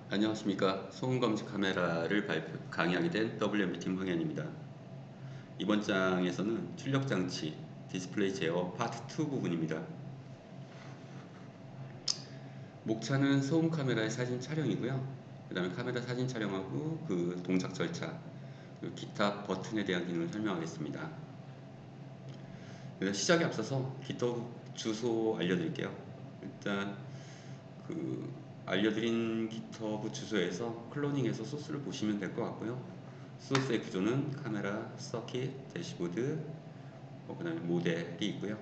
안녕하십니까. 소음감지 카메라를 강의하게 된 WMB팀 황현입니다. 이번 장에서는 출력장치, 디스플레이 제어 파트 2 부분입니다. 목차는 소음 카메라의 사진 촬영이고요. 그 다음에 카메라 사진 촬영하고 그 동작 절차, 그리고 기타 버튼에 대한 기능을 설명하겠습니다. 시작에 앞서서 GitHub 주소 알려드릴게요. 일단 그 알려드린 GitHub 주소에서 클로닝해서 소스를 보시면 될 것 같고요. 소스의 구조는 카메라, 서킷, 대시보드, 그 다음에 모델이 있고요.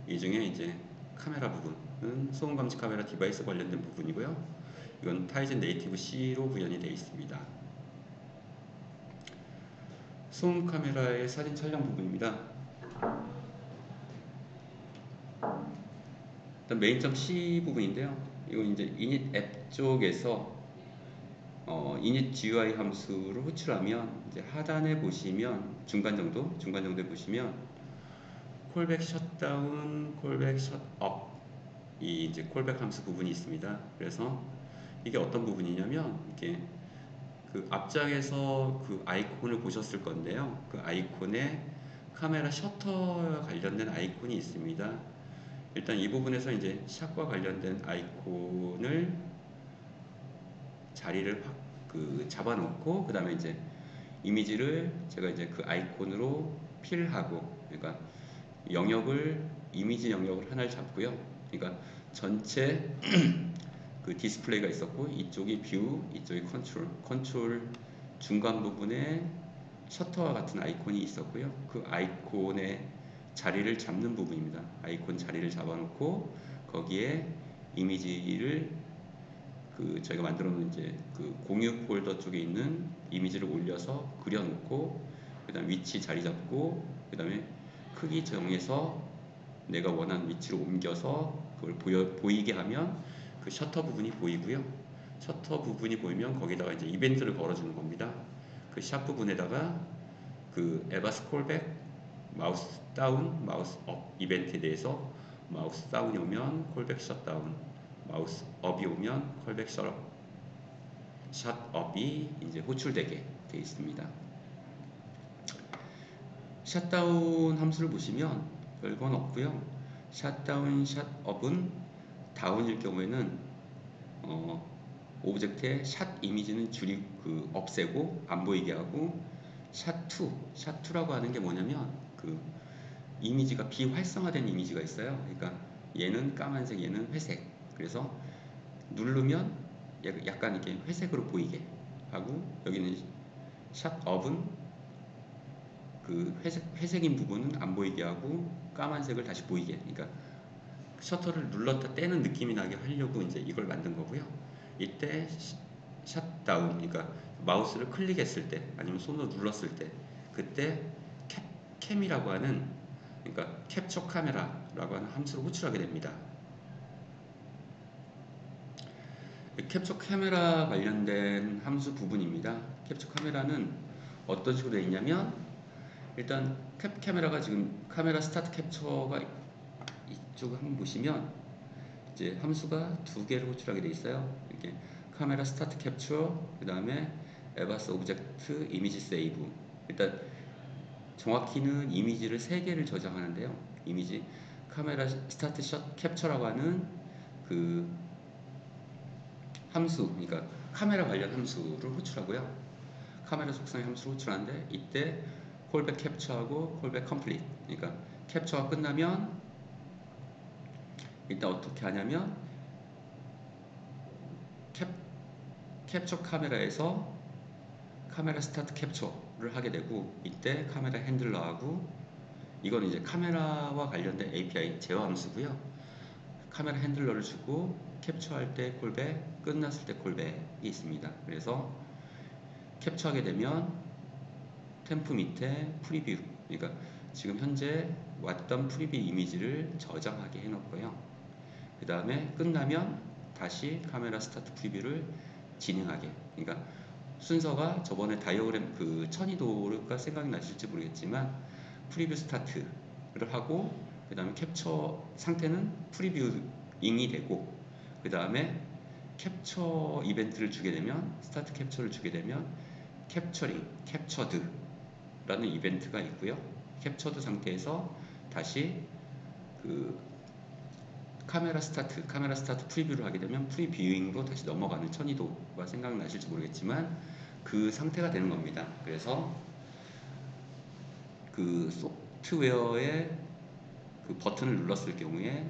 이 중에 이제 카메라 부분은 소음 감지 카메라 디바이스 관련된 부분이고요. 이건 타이젠 네이티브 C로 구현이 되어 있습니다. 소음 카메라의 사진 촬영 부분입니다. 일단 메인.c 부분인데요. 이건 이제 이닛 앱 쪽에서 init GUI 함수를 호출하면 이제 하단에 보시면 중간 정도에 보시면 콜백 셧다운, 콜백 셧업 이 이제 콜백 함수 부분이 있습니다. 그래서 이게 어떤 부분이냐면 이게 그 앞장에서 그 아이콘을 보셨을 건데요. 그 아이콘에 카메라 셔터와 관련된 아이콘이 있습니다. 일단 이 부분에서 이제 샷과 관련된 아이콘을 자리를 잡아놓고 그 다음에 이제 이미지를 제가 이제 그 아이콘으로 필하고, 그러니까 영역을 이미지 영역을 하나를 잡고요. 그러니까 전체 그 디스플레이가 있었고 이쪽이 뷰, 이쪽이 컨트롤 중간 부분에 셔터와 같은 아이콘이 있었고요. 그 아이콘의 자리를 잡는 부분입니다. 아이콘 자리를 잡아놓고 거기에 이미지를 그 저희가 만들어 놓은 이제 그 공유 폴더 쪽에 있는 이미지를 올려서 그려놓고 그다음 위치 자리 잡고 그다음에 크기 정해서 내가 원하는 위치로 옮겨서 그걸 보이게 하면 그 셔터 부분이 보이고요. 셔터 부분이 보이면 거기다가 이제 이벤트를 걸어주는 겁니다. 그 샷 부분에다가 그 에바스 콜백 마우스 다운, 마우스 업 이벤트에 대해서 마우스 다운이 오면 콜백 셧다운, 마우스 업이 오면 콜백 샷업이 이제 호출되게 되어 있습니다. 샷다운 함수를 보시면 별건 없고요. 샷다운, 샷업은 다운일 경우에는 오브젝트의 샷 이미지는 없애고 안 보이게 하고, 샷2라고 하는 게 뭐냐면 그 이미지가 비활성화된 이미지가 있어요. 그러니까 얘는 까만색, 얘는 회색. 그래서 누르면 약간 이렇게 회색으로 보이게 하고, 여기는 샷업은 그 회색인 부분은 안 보이게 하고 까만색을 다시 보이게, 그러니까 셔터를 눌렀다 떼는 느낌이 나게 하려고 이제 이걸 만든 거고요. 이때 샷다운, 그러니까 마우스를 클릭했을 때 아니면 손으로 눌렀을 때 그때 캠이라고 하는, 그러니까 캡처 카메라라고 하는 함수를 호출하게 됩니다. 캡처 카메라 관련된 함수 부분입니다. 캡처 카메라는 어떤 식으로 되어 있냐면, 일단 카메라가 지금 카메라 스타트 캡처가 이쪽을 한번 보시면 이제 함수가 두 개를 호출하게 되어 있어요. 이렇게 카메라 스타트 캡처, 그 다음에 에바스 오브젝트 이미지 세이브. 일단 정확히는 이미지를 세 개를 저장하는데요. 이미지 카메라 스타트 샷 캡처라고 하는 그 함수, 그러니까 카메라 관련 함수를 호출하고요. 카메라 속성의 함수를 호출하는데 이때 콜백 캡처하고 콜백 컴플릿, 그러니까 캡처가 끝나면 일단 어떻게 하냐면 캡처 카메라에서 카메라 스타트 캡처를 하게 되고, 이때 카메라 핸들러하고, 이건 이제 카메라와 관련된 API 제어 함수고요. 카메라 핸들러를 주고 캡처할 때 콜백, 끝났을 때 콜백이 있습니다. 그래서 캡처하게 되면 템프 밑에 프리뷰, 그러니까 지금 현재 왔던 프리뷰 이미지를 저장하게 해놓고요. 그 다음에 끝나면 다시 카메라 스타트 프리뷰를 진행하게, 그러니까 순서가 저번에 다이어그램 그 천이도가 생각이 나실지 모르겠지만 프리뷰 스타트를 하고, 그 다음에 캡처 상태는 프리뷰잉이 되고, 그 다음에 캡처 이벤트를 주게 되면, 스타트 캡처를 주게 되면 캡처링, 캡처드라는 이벤트가 있고요. 캡처드 상태에서 다시 그 카메라 스타트 프리뷰를 하게 되면 프리뷰잉으로 다시 넘어가는 천이도가 생각나실지 모르겠지만 그 상태가 되는 겁니다. 그래서 그 소프트웨어의 그 버튼을 눌렀을 경우에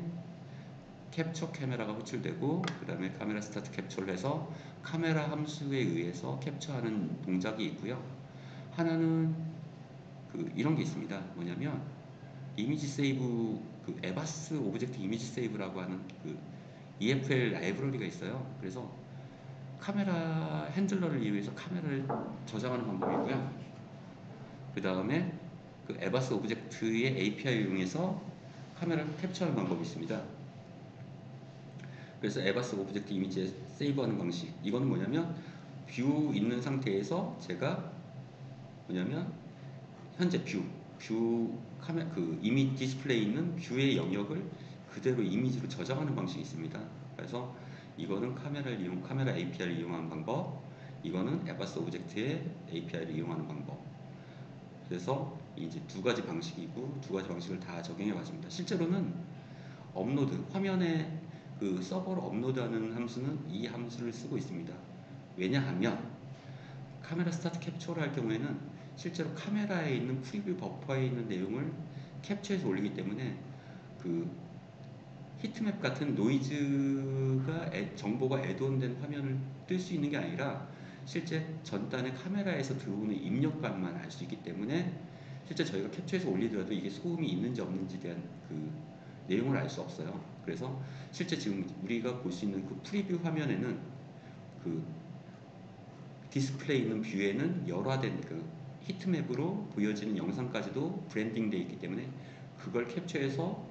캡처 카메라가 호출되고, 그 다음에 카메라 스타트 캡처를 해서 카메라 함수에 의해서 캡처하는 동작이 있고요. 하나는 그 이런 게 있습니다. 뭐냐면 이미지 세이브, 그 에바스 오브젝트 이미지 세이브라고 하는 그 EFL 라이브러리가 있어요. 그래서 카메라 핸들러를 이용해서 카메라를 저장하는 방법이고요. 그 다음에 그 에바스 오브젝트의 API를 이용해서 카메라를 캡처하는 방법이 있습니다. 그래서 에바스 오브젝트 이미지에 세이브하는 방식, 이거는 뭐냐면 뷰 있는 상태에서 제가 뭐냐면 현재 뷰 카메라 그 이미지 디스플레이 있는 뷰의 영역을 그대로 이미지로 저장하는 방식이 있습니다. 그래서 이거는 카메라 API를 이용하는 방법, 이거는 에바스 오브젝트의 API를 이용하는 방법. 그래서 이제 두 가지 방식이고, 두 가지 방식을 다 적용해 봤습니다. 실제로는 업로드, 화면에 그 서버로 업로드하는 함수는 이 함수를 쓰고 있습니다. 왜냐하면 카메라 스타트 캡처를 할 경우에는 실제로 카메라에 있는 프리뷰 버퍼에 있는 내용을 캡처해서 올리기 때문에 그 히트맵 같은 노이즈가 정보가 애드온된 화면을 뜰 수 있는 게 아니라 실제 전단의 카메라에서 들어오는 입력값만 알 수 있기 때문에 실제 저희가 캡처해서 올리더라도 이게 소음이 있는지 없는지에 대한 그 내용을 알 수 없어요. 그래서 실제 지금 우리가 볼 수 있는 그 프리뷰 화면에는 그 디스플레이 있는 뷰에는 열화된 그 히트맵으로 보여지는 영상까지도 브랜딩 되어 있기 때문에 그걸 캡처해서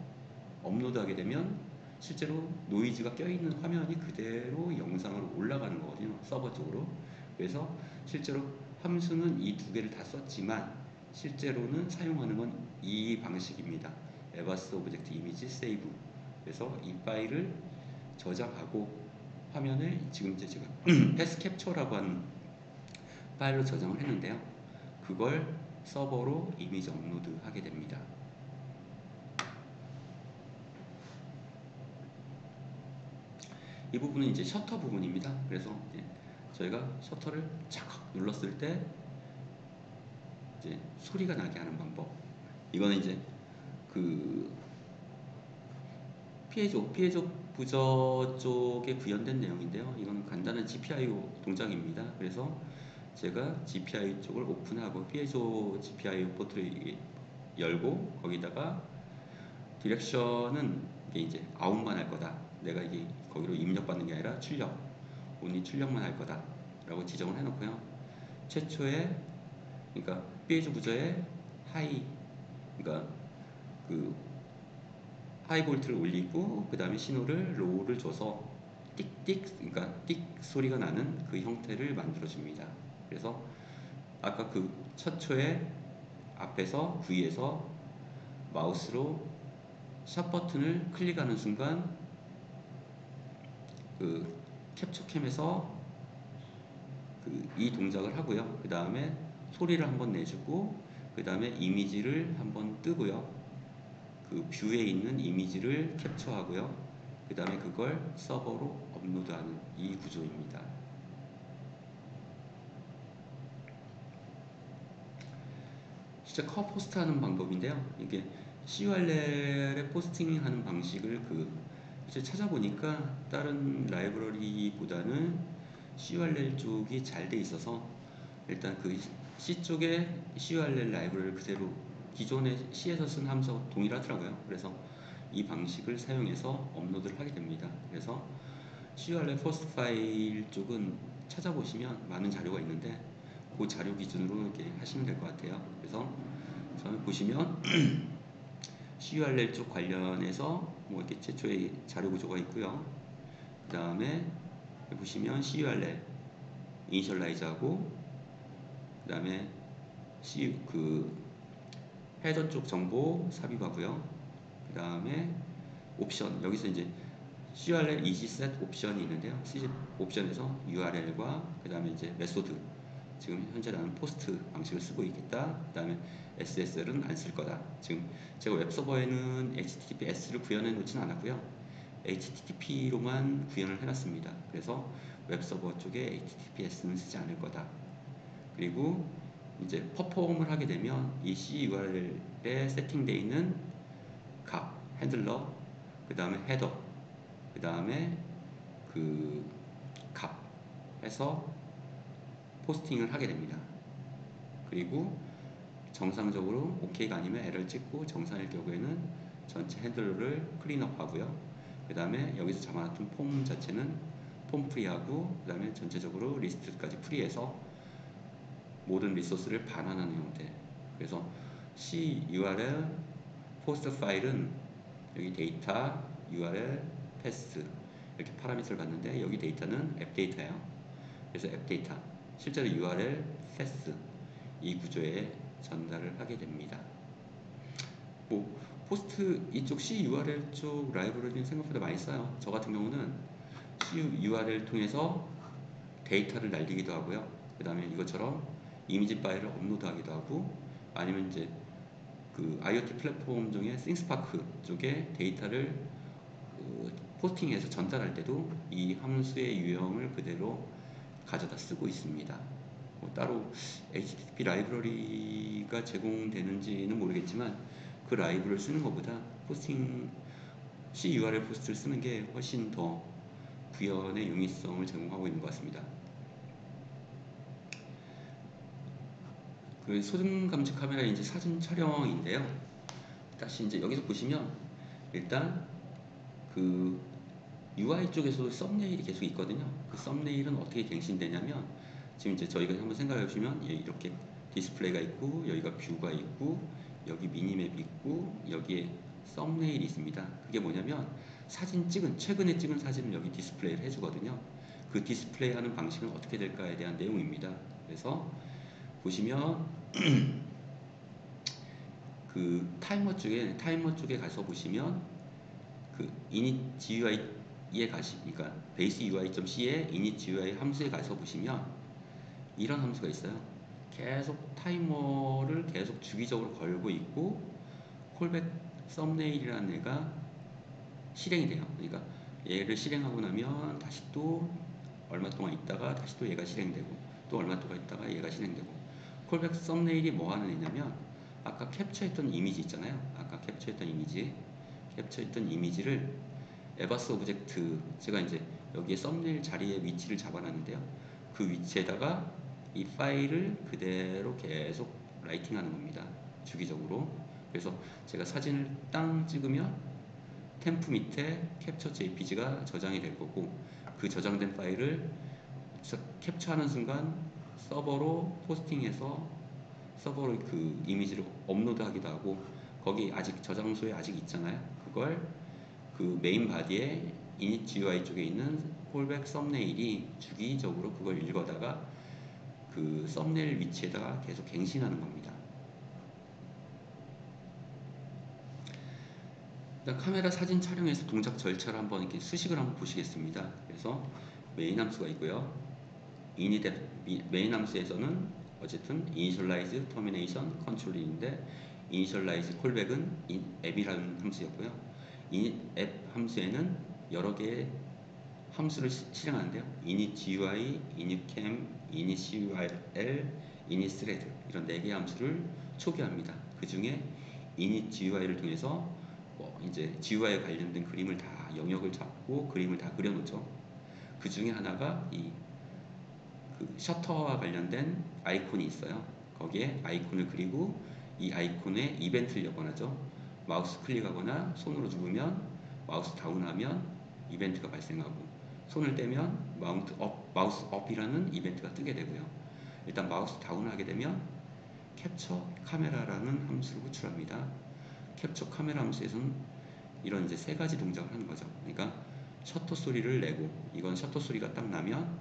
업로드하게 되면 실제로 노이즈가 껴있는 화면이 그대로 영상으로 올라가는 거거든요, 서버 쪽으로. 그래서 실제로 함수는 이 두 개를 다 썼지만 실제로는 사용하는 건 이 방식입니다. 에바스 오브젝트 이미지 세이브. 그래서 이 파일을 저장하고 화면을 지금 이제 제가 패스 캡처라고 하는 파일로 저장을 했는데요. 그걸 서버로 이미지 업로드 하게 됩니다. 이 부분은 이제 셔터 부분입니다. 그래서 저희가 셔터를 착 눌렀을 때 이제 소리가 나게 하는 방법. 이거는 이제 그 피에조 부저 쪽에 구현된 내용인데요. 이건 간단한 GPIO 동작입니다. 그래서 제가 GPIO 쪽을 오픈하고 피에조 GPIO 포트를 열고 거기다가 디렉션은 이게 이제 아웃만 할 거다. 내가 이게 거기로 입력받는 게 아니라 온리 출력만 할 거다. 라고 지정을 해놓고요. 최초에, 그러니까 피에조 부저에 그러니까 그 하이 볼트를 올리고 그 다음에 신호를 로우를 줘서 띡띡, 그러니까 띡 소리가 나는 그 형태를 만들어 줍니다. 그래서 아까 그 첫 초에 앞에서 V에서 마우스로 샵 버튼을 클릭하는 순간 그 캡처캠에서 그 이 동작을 하고요. 그 다음에 소리를 한번 내주고 그 다음에 이미지를 한번 뜨고요. 그 뷰에 있는 이미지를 캡처하고요. 그 다음에 그걸 서버로 업로드하는 이 구조입니다. 진짜 포스트 하는 방법인데요. 이게 CURL에 포스팅하는 방식을 이제 찾아보니까 다른 라이브러리보다는 CURL 쪽이 잘 돼 있어서 일단 그 C 쪽에 CURL 라이브러리를 그대로 기존의 C에서 쓴 함수와 동일하더라고요. 그래서 이 방식을 사용해서 업로드를 하게 됩니다. 그래서 CURL 포스트 파일 쪽은 찾아보시면 많은 자료가 있는데 그 자료 기준으로 이렇게 하시면 될 것 같아요. 그래서 저는 보시면 CURL 쪽 관련해서 뭐 이렇게 최초의 자료 구조가 있고요. 그 다음에 보시면 CURL 이니셜라이즈하고 그 다음에 헤더 쪽 정보 삽입하고요. 그 다음에 옵션, 여기서 이제 CURL EasySet 옵션이 있는데요. 옵션에서 URL과 그 다음에 이제 메소드, 지금 현재 나는 포스트 방식을 쓰고 있겠다. 그 다음에 SSL은 안 쓸 거다. 지금 제가 웹서버에는 HTTPS를 구현해 놓진 않았고요. HTTP로만 구현을 해놨습니다. 그래서 웹서버 쪽에 HTTPS는 쓰지 않을 거다. 그리고 이제 퍼폼을 하게 되면 이 CURL에 세팅되어 있는 값, 핸들러, 그 다음에 헤더, 그 다음에 그 값 해서 포스팅을 하게 됩니다. 그리고 정상적으로 OK가 아니면 에러를 찍고 정상일 경우에는 전체 핸들러를 클린업 하고요. 그 다음에 여기서 잡아놨던 폼 자체는 폼 프리하고 그 다음에 전체적으로 리스트까지 프리해서 모든 리소스를 반환하는 형태. 그래서 CURL 포스트 파일은 여기 데이터, URL, 패스 이렇게 파라미터를 받는데 여기 데이터는 앱 데이터예요. 그래서 앱 데이터, 실제로 URL, 패스 이 구조에 전달을 하게 됩니다. 뭐 포스트 이쪽 CURL 쪽 라이브러리는 생각보다 많이 써요. 저 같은 경우는 CURL 통해서 데이터를 날리기도 하고요. 그 다음에 이것처럼 이미지 파일을 업로드하기도 하고, 아니면 이제 그 IoT 플랫폼 중에 싱스파크 쪽에 데이터를 포스팅해서 전달할 때도 이 함수의 유형을 그대로 가져다 쓰고 있습니다. 뭐 따로 HTTP 라이브러리가 제공되는지는 모르겠지만 그 라이브러리를 쓰는 것보다 포스팅 CURL 포스트를 쓰는 게 훨씬 더 구현의 용이성을 제공하고 있는 것 같습니다. 그 소중 감지 카메라 이제 사진 촬영인데요. 다시 이제 여기서 보시면 일단 그 UI 쪽에서도 썸네일이 계속 있거든요. 그 썸네일은 어떻게 갱신되냐면 지금 이제 저희가 한번 생각해 보시면 이렇게 디스플레이가 있고 여기가 뷰가 있고 여기 미니맵이 있고 여기에 썸네일이 있습니다. 그게 뭐냐면 사진 찍은 최근에 찍은 사진을 여기 디스플레이를 해주거든요. 그 디스플레이 하는 방식은 어떻게 될까에 대한 내용입니다. 그래서 보시면 그 타이머 쪽에 가서 보시면 그 init GUI에 그러니까 base UI.c의 init GUI 함수에 가서 보시면 이런 함수가 있어요. 계속 타이머를 계속 주기적으로 걸고 있고 콜백 썸네일이라는 애가 실행이 돼요. 그러니까 얘를 실행하고 나면 다시 또 얼마 동안 있다가 다시 또 얘가 실행되고 또 얼마 동안 있다가 얘가 실행되고, 콜백 썸네일이 뭐 하는 애냐면 아까 캡처했던 이미지 있잖아요. 아까 캡처했던 이미지를 에바스 오브젝트, 제가 이제 여기에 썸네일 자리에 위치를 잡아놨는데요. 그 위치에다가 이 파일을 그대로 계속 라이팅하는 겁니다. 주기적으로. 그래서 제가 사진을 땅 찍으면 템프 밑에 캡처 JPG가 저장이 될 거고, 그 저장된 파일을 캡처하는 순간 서버로 포스팅해서 서버로 그 이미지를 업로드하기도 하고, 거기 아직 저장소에 아직 있잖아요. 그걸 그 메인 바디에 init GUI 쪽에 있는 콜백 썸네일이 주기적으로 그걸 읽어다가 그 썸네일 위치에다가 계속 갱신하는 겁니다. 일단 카메라 사진 촬영에서 동작 절차를 한번 이렇게 수식을 한번 보시겠습니다. 그래서 메인 함수가 있고요. 메인 함수에서는 어쨌든 initialize, termination, control인데 initialize 콜백은 앱이라는 함수였고요. 앱 함수에는 여러 개의 함수를 실행하는데요. init GUI, init cam, init CURL, init thread 이런 4개의 함수를 초기화합니다. 그 중에 init GUI를 통해서 이제 GUI에 관련된 그림을 다 영역을 잡고 그림을 다 그려놓죠. 그 중에 하나가 그 셔터와 관련된 아이콘이 있어요. 거기에 아이콘을 그리고 이 아이콘에 이벤트를 여건하죠. 마우스 클릭하거나 손으로 누르면 마우스 다운하면 이벤트가 발생하고, 손을 떼면 마우스 업이라는 이벤트가 뜨게 되고요. 일단 마우스 다운하게 되면 캡처 카메라라는 함수를 호출합니다. 캡처 카메라 함수에서는 이런 이제 3가지 동작을 하는 거죠. 그러니까 셔터 소리를 내고, 이건 셔터 소리가 딱 나면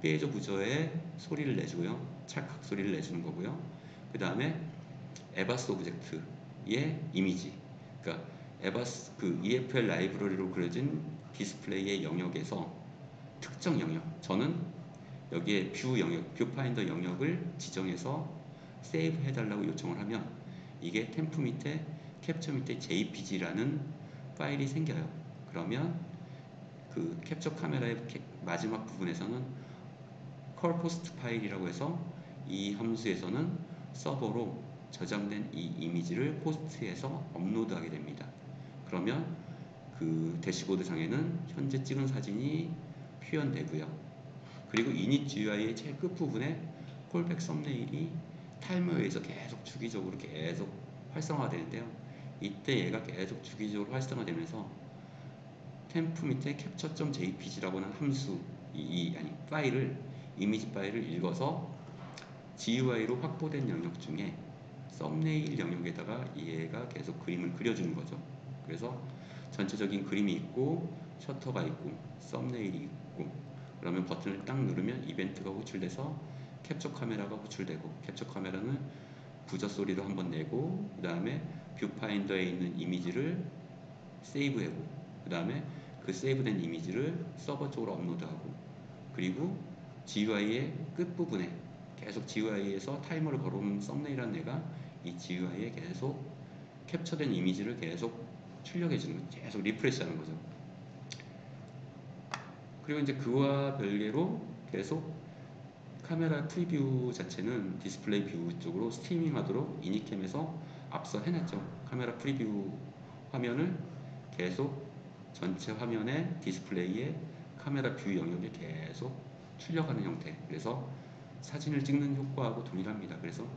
페이저 부저에 소리를 내주고요. 찰칵 소리를 내주는 거고요. 그 다음에 에바스 오브젝트의 이미지, 그러니까 에바스 그 EFL 라이브러리로 그려진 디스플레이의 영역에서 특정 영역, 저는 여기에 뷰 영역, 뷰 파인더 영역을 지정해서 세이브 해달라고 요청을 하면 이게 템프 밑에 캡처 밑에 JPG라는 파일이 생겨요. 그러면 그 캡처 카메라의 마지막 부분에서는 컬 포스트 파일이라고 해서 이 함수에서는 서버로 저장된 이 이미지를 포스트해서 업로드하게 됩니다. 그러면 그 대시보드 상에는 현재 찍은 사진이 표현되고요. 그리고 이닛 GUI의 제일 끝부분에 콜백 썸네일이 타이머에서 계속 주기적으로 계속 활성화되는데요. 이때 얘가 계속 주기적으로 활성화되면서 템프 밑에 capture.jpg라고 하는 함수 파일을 이미지 파일을 읽어서 GUI로 확보된 영역 중에 썸네일 영역에다가 얘가 계속 그림을 그려주는 거죠. 그래서 전체적인 그림이 있고 셔터가 있고 썸네일이 있고 그러면 버튼을 딱 누르면 이벤트가 호출돼서 캡처 카메라가 호출되고 캡처 카메라는 부저 소리도 한번 내고 그 다음에 뷰파인더에 있는 이미지를 세이브하고 그 다음에 그 세이브된 이미지를 서버 쪽으로 업로드하고 그리고 GUI의 끝부분에 계속 GUI에서 타이머를 걸어오는 썸네일이라는 애가 이 GUI에 계속 캡처된 이미지를 계속 출력해주는 거죠. 계속 리프레시하는 거죠. 그리고 이제 그와 별개로 계속 카메라 프리뷰 자체는 디스플레이 뷰 쪽으로 스트리밍 하도록 이니캠에서 앞서 해놨죠. 카메라 프리뷰 화면을 계속 전체 화면에 디스플레이에 카메라 뷰 영역에 계속 출력하는 형태. 그래서 사진을 찍는 효과하고 동일합니다. 그래서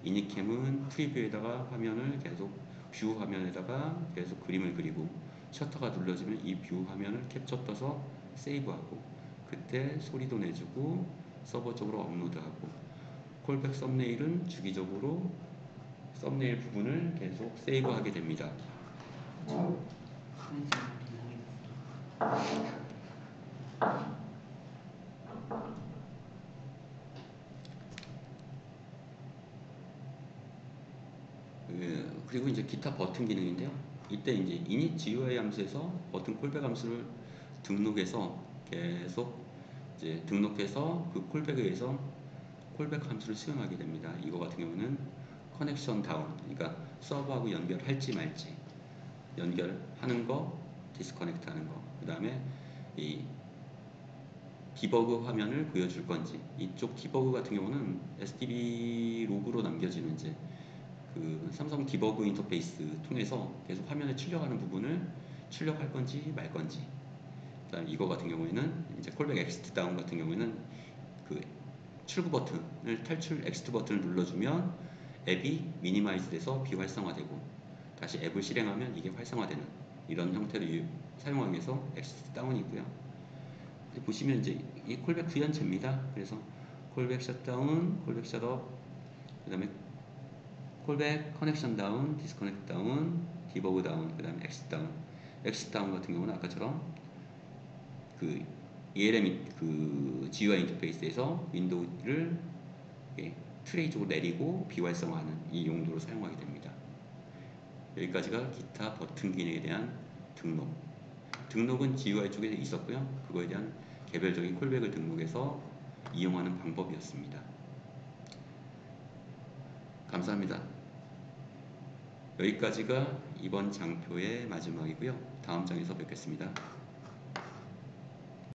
이니캠은 프리뷰에다가 화면을 계속 뷰 화면에다가 계속 그림을 그리고 셔터가 눌러지면 이 뷰 화면을 캡처 떠서 세이브하고 그때 소리도 내주고 서버 쪽으로 업로드하고 콜백 썸네일은 주기적으로 썸네일 부분을 계속 세이브하게 됩니다. 그리고 이제 기타 버튼 기능인데요. 이때 이제 init GUI 함수에서 버튼 콜백 함수를 등록해서 계속 이제 등록해서 그 콜백에 의해서 콜백 함수를 수행하게 됩니다. 이거 같은 경우는 커넥션 다운, 그러니까 서버하고 연결할지 말지, 연결하는 거, 디스커넥트 하는 거, 그 다음에 이 디버그 화면을 보여줄 건지, 이쪽 디버그 같은 경우는 SDB 로그로 남겨지는 이제 그 삼성 디버그 인터페이스 통해서 계속 화면에 출력하는 부분을 출력할 건지 말 건지. 그다음 이거 같은 경우에는 이제 콜백 엑스트 다운 같은 경우에는 그 출구 버튼을 탈출 엑스트 버튼을 눌러주면 앱이 미니마이즈 돼서 비활성화되고 다시 앱을 실행하면 이게 활성화되는 이런 형태로 사용하기 위해서 엑스트 다운이 있고요. 보시면 이제 이 콜백 구현체입니다. 그래서 콜백 셧다운, 콜백 셧업, 그 다음에 콜백 커넥션 다운, 디스커넥트 다운, 디버그 다운, 그 다음에 엑스 다운. 엑스 다운 같은 경우는 아까처럼 그 ELM 그 GUI 인터페이스에서 윈도우를 트레이 쪽으로 내리고 비활성화하는 이 용도로 사용하게 됩니다. 여기까지가 기타 버튼 기능에 대한 등록. 등록은 GUI 쪽에 있었고요. 그거에 대한 개별적인 콜백을 등록해서 이용하는 방법이었습니다. 감사합니다. 여기까지가 이번 장표의 마지막이고요. 다음 장에서 뵙겠습니다.